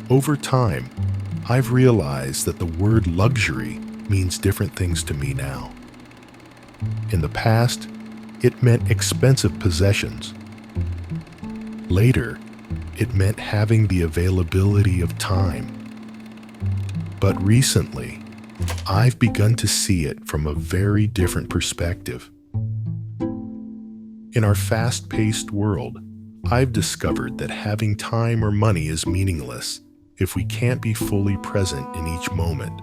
Over time, I've realized that the word luxury means different things to me now. In the past, it meant expensive possessions. Later, it meant having the availability of time. But recently, I've begun to see it from a very different perspective. In our fast-paced world, I've discovered that having time or money is meaningless if we can't be fully present in each moment.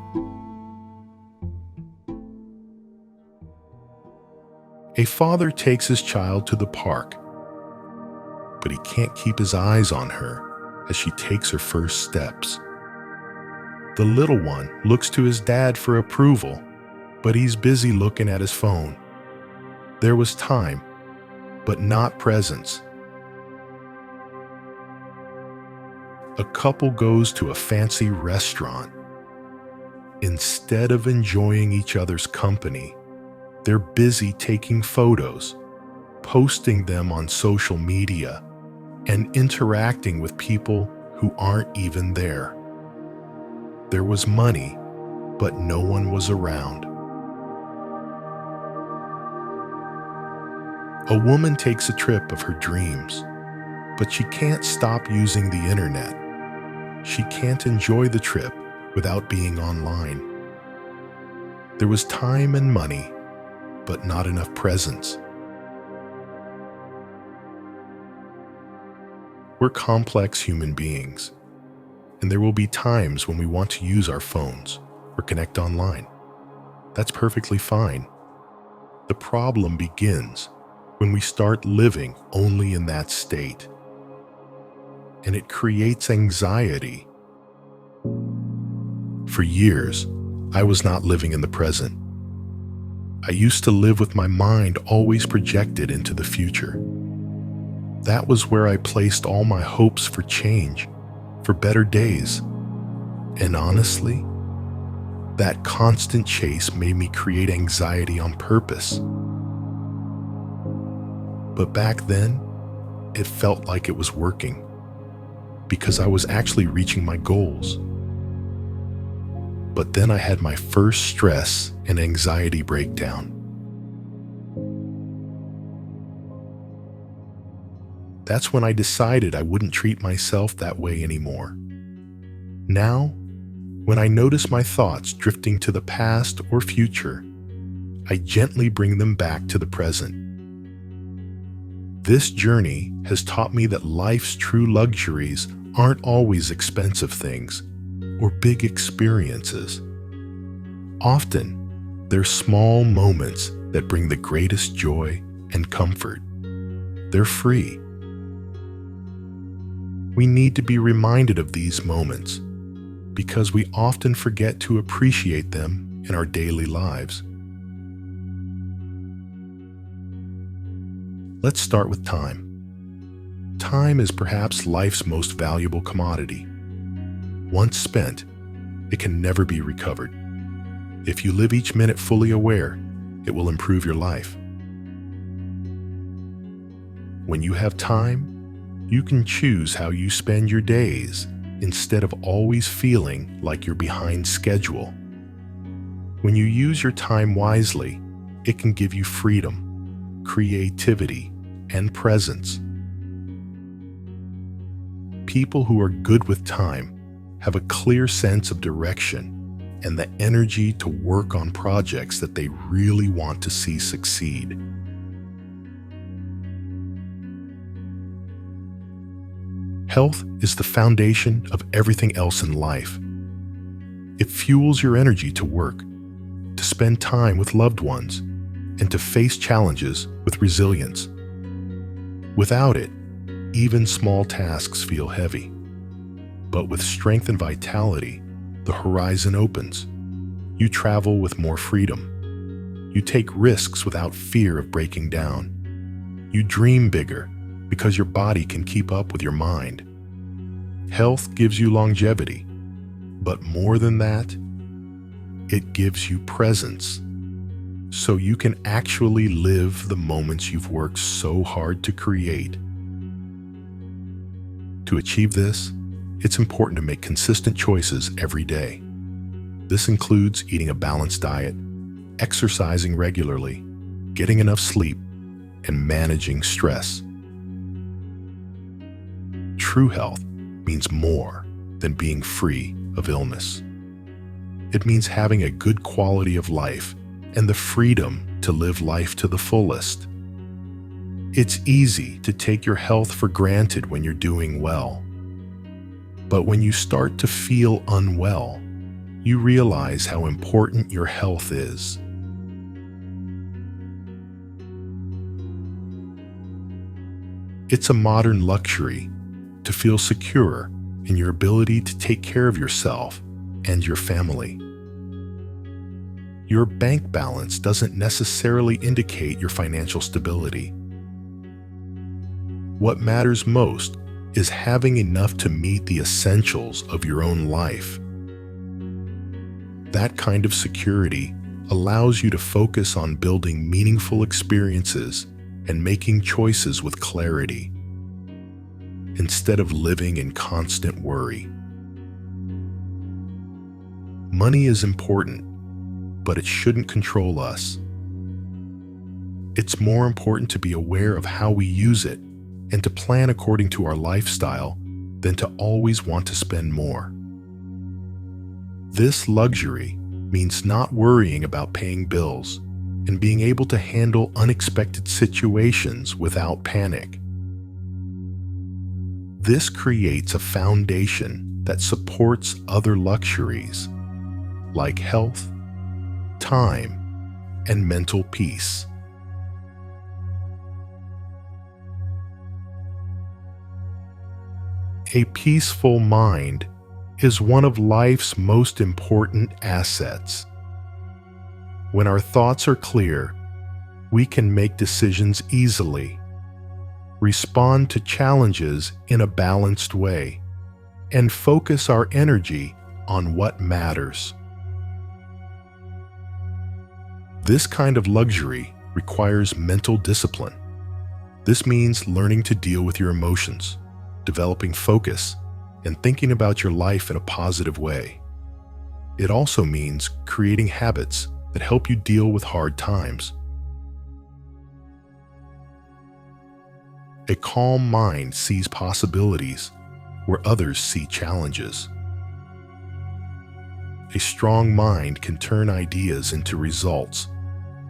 A father takes his child to the park, but he can't keep his eyes on her as she takes her first steps. The little one looks to his dad for approval, but he's busy looking at his phone. There was time, but not presence. A couple goes to a fancy restaurant. Instead of enjoying each other's company, they're busy taking photos, posting them on social media, and interacting with people who aren't even there. There was money, but no one was around. A woman takes a trip of her dreams, but she can't stop using the internet. She can't enjoy the trip without being online. There was time and money, but not enough presence. We're complex human beings, and there will be times when we want to use our phones or connect online. That's perfectly fine. The problem begins when we start living only in that state, and it creates anxiety. For years, I was not living in the present. I used to live with my mind always projected into the future. That was where I placed all my hopes for change, for better days. And honestly, that constant chase made me create anxiety on purpose. But back then, it felt like it was working, because I was actually reaching my goals. But then I had my first stress and anxiety breakdown. That's when I decided I wouldn't treat myself that way anymore. Now, when I notice my thoughts drifting to the past or future, I gently bring them back to the present. This journey has taught me that life's true luxuries aren't always expensive things or big experiences. Often, they're small moments that bring the greatest joy and comfort. They're free. We need to be reminded of these moments because we often forget to appreciate them in our daily lives. Let's start with time. Time is perhaps life's most valuable commodity. Once spent, it can never be recovered. If you live each minute fully aware, it will improve your life. When you have time, you can choose how you spend your days instead of always feeling like you're behind schedule. When you use your time wisely, it can give you freedom, creativity, and presence. People who are good with time have a clear sense of direction and the energy to work on projects that they really want to see succeed. Health is the foundation of everything else in life. It fuels your energy to work, to spend time with loved ones, and to face challenges with resilience. Without it, even small tasks feel heavy. But with strength and vitality, the horizon opens. You travel with more freedom. You take risks without fear of breaking down. You dream bigger because your body can keep up with your mind. Health gives you longevity, but more than that, it gives you presence, so you can actually live the moments you've worked so hard to create. To achieve this, it's important to make consistent choices every day. This includes eating a balanced diet, exercising regularly, getting enough sleep, and managing stress. True health means more than being free of illness. It means having a good quality of life and the freedom to live life to the fullest. It's easy to take your health for granted when you're doing well. But when you start to feel unwell, you realize how important your health is. It's a modern luxury to feel secure in your ability to take care of yourself and your family. Your bank balance doesn't necessarily indicate your financial stability. What matters most is having enough to meet the essentials of your own life. That kind of security allows you to focus on building meaningful experiences and making choices with clarity, instead of living in constant worry. Money is important, but it shouldn't control us. It's more important to be aware of how we use it and to plan according to our lifestyle than to always want to spend more. This luxury means not worrying about paying bills and being able to handle unexpected situations without panic. This creates a foundation that supports other luxuries like health, time, and mental peace. A peaceful mind is one of life's most important assets. When our thoughts are clear, we can make decisions easily, respond to challenges in a balanced way, and focus our energy on what matters. This kind of luxury requires mental discipline. This means learning to deal with your emotions, developing focus, and thinking about your life in a positive way. It also means creating habits that help you deal with hard times. A calm mind sees possibilities where others see challenges. A strong mind can turn ideas into results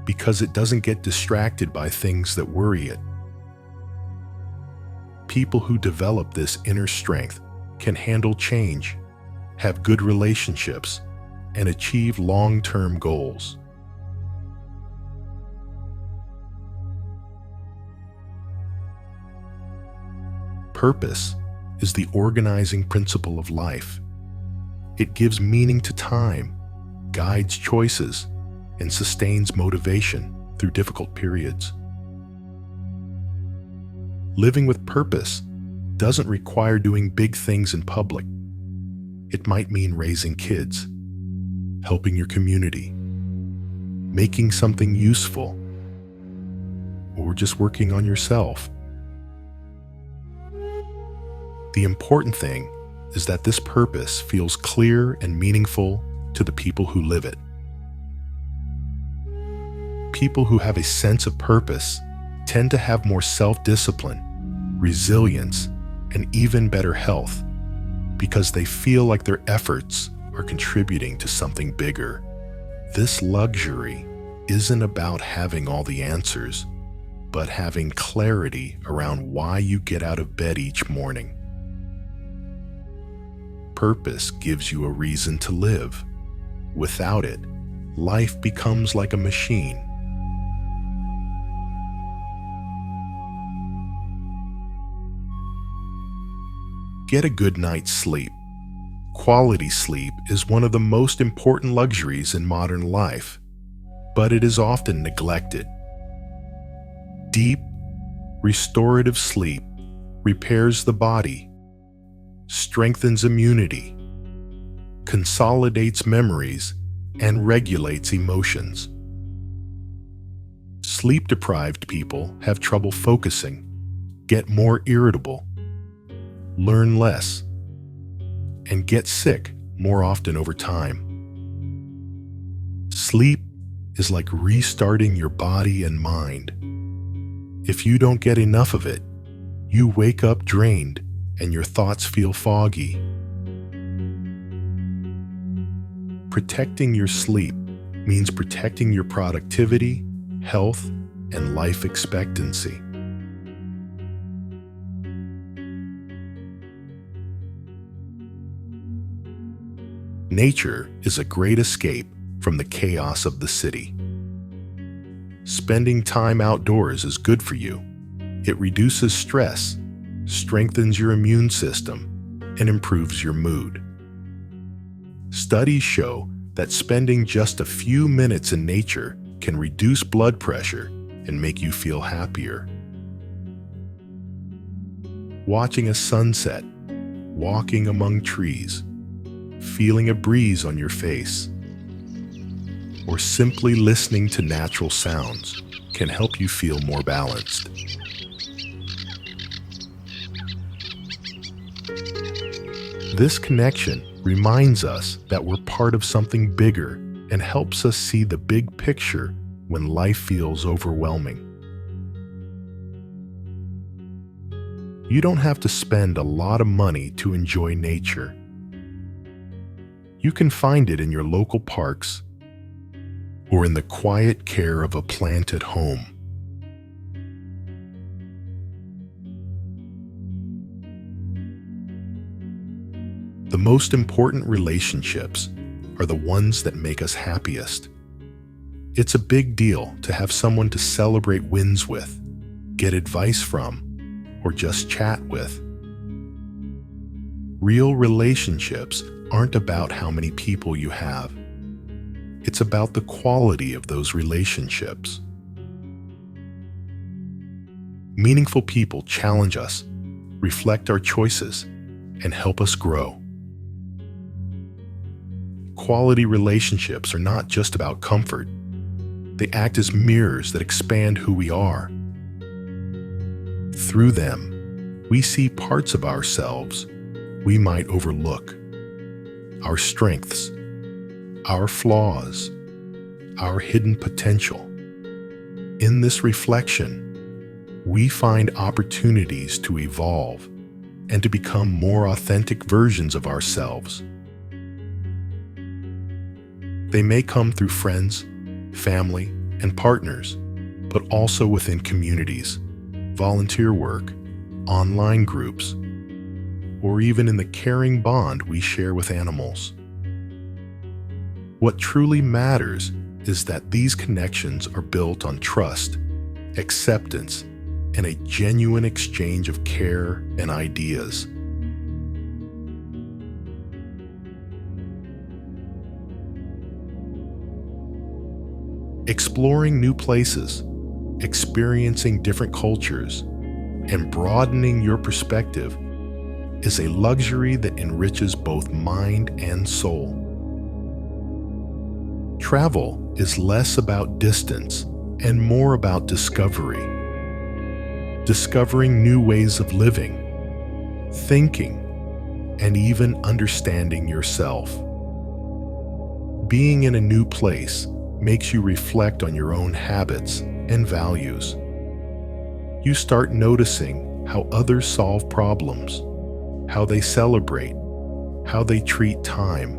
because it doesn't get distracted by things that worry it. People who develop this inner strength can handle change, have good relationships, and achieve long-term goals. Purpose is the organizing principle of life. It gives meaning to time, guides choices, and sustains motivation through difficult periods. Living with purpose doesn't require doing big things in public. It might mean raising kids, helping your community, making something useful, or just working on yourself. The important thing is that this purpose feels clear and meaningful to the people who live it. People who have a sense of purpose tend to have more self-discipline, resilience, and even better health because they feel like their efforts are contributing to something bigger. This luxury isn't about having all the answers, but having clarity around why you get out of bed each morning. Purpose gives you a reason to live. Without it, life becomes like a machine. Get a good night's sleep. Quality sleep is one of the most important luxuries in modern life, but it is often neglected. Deep, restorative sleep repairs the body, strengthens immunity, consolidates memories, and regulates emotions. Sleep-deprived people have trouble focusing, get more irritable, learn less, and get sick more often over time. Sleep is like restarting your body and mind. If you don't get enough of it, you wake up drained and your thoughts feel foggy. Protecting your sleep means protecting your productivity, health, and life expectancy. Nature is a great escape from the chaos of the city. Spending time outdoors is good for you. It reduces stress, strengthens your immune system, and improves your mood. Studies show that spending just a few minutes in nature can reduce blood pressure and make you feel happier. Watching a sunset, walking among trees, feeling a breeze on your face, or simply listening to natural sounds can help you feel more balanced. This connection reminds us that we're part of something bigger and helps us see the big picture when life feels overwhelming. You don't have to spend a lot of money to enjoy nature. You can find it in your local parks or in the quiet care of a plant at home. The most important relationships are the ones that make us happiest. It's a big deal to have someone to celebrate wins with, get advice from, or just chat with. Real relationships aren't about how many people you have. It's about the quality of those relationships. Meaningful people challenge us, reflect our choices, and help us grow. Quality relationships are not just about comfort. They act as mirrors that expand who we are. Through them, we see parts of ourselves we might overlook. Our strengths, our flaws, our hidden potential. In this reflection, we find opportunities to evolve and to become more authentic versions of ourselves. They may come through friends, family, and partners, but also within communities, volunteer work, online groups, or even in the caring bond we share with animals. What truly matters is that these connections are built on trust, acceptance, and a genuine exchange of care and ideas. Exploring new places, experiencing different cultures, and broadening your perspective is a luxury that enriches both mind and soul. Travel is less about distance and more about discovery. Discovering new ways of living, thinking, and even understanding yourself. Being in a new place makes you reflect on your own habits and values. You start noticing how others solve problems, how they celebrate, how they treat time.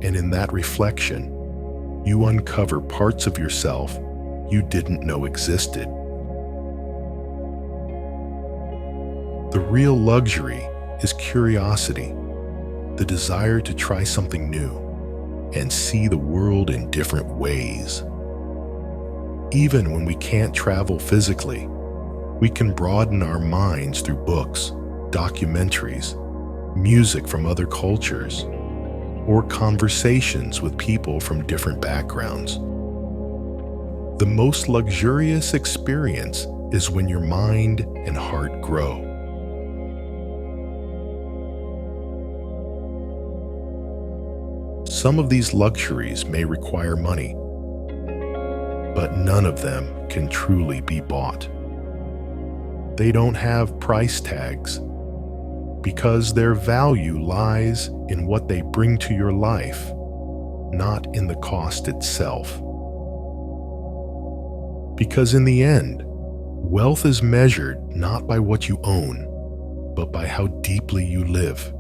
And in that reflection, you uncover parts of yourself you didn't know existed. The real luxury is curiosity, the desire to try something new and see the world in different ways. Even when we can't travel physically, we can broaden our minds through books, documentaries, music from other cultures, or conversations with people from different backgrounds. The most luxurious experience is when your mind and heart grow. Some of these luxuries may require money, but none of them can truly be bought. They don't have price tags because their value lies in what they bring to your life, not in the cost itself. Because in the end, wealth is measured not by what you own, but by how deeply you live.